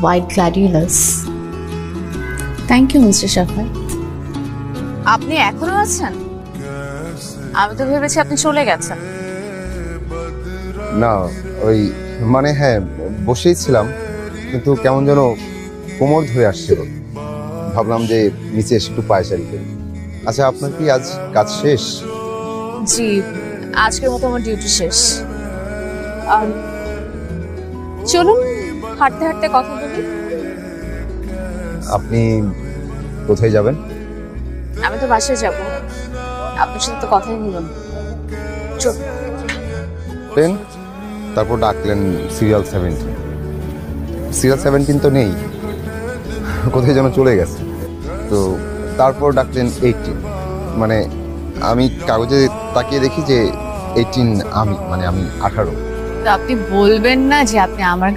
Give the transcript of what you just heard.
white gladiolus. Thank you, Mr. Shafat. আপনি এখনো আছেন? আমি তো ভেবেছি আপনি চলে গেছেন। না ওই মানে হ্যাঁ বসেই ছিলাম, কিন্তু কেমন যেন কোমর ধরে আসছিল, ভাবলাম যে নিচে এসে একটু পায়চারি করি। আচ্ছা, আপনার কি আজ কাজ শেষ? জি, আজকের মতো আমার ডিউটি শেষ। চলুন হাঁটতে হাঁটতে কথা বলি। আপনি কোথায় যাবেন? আমি তো বাসায় যাব, আপনার সাথে তো কথাই হলো না। চলুন। তারপর ডাকলেন সিরিয়াল 17। সিরিয়াল 17 তো নেই, কোথায় যেন চলে গেছে। তো তারপর ডাকলেন 18, মানে আমি কাগজে তাকিয়ে দেখি যে 18 আমি, মানে আমি 18। তো আপনি বলবেন না যে আপনি আমার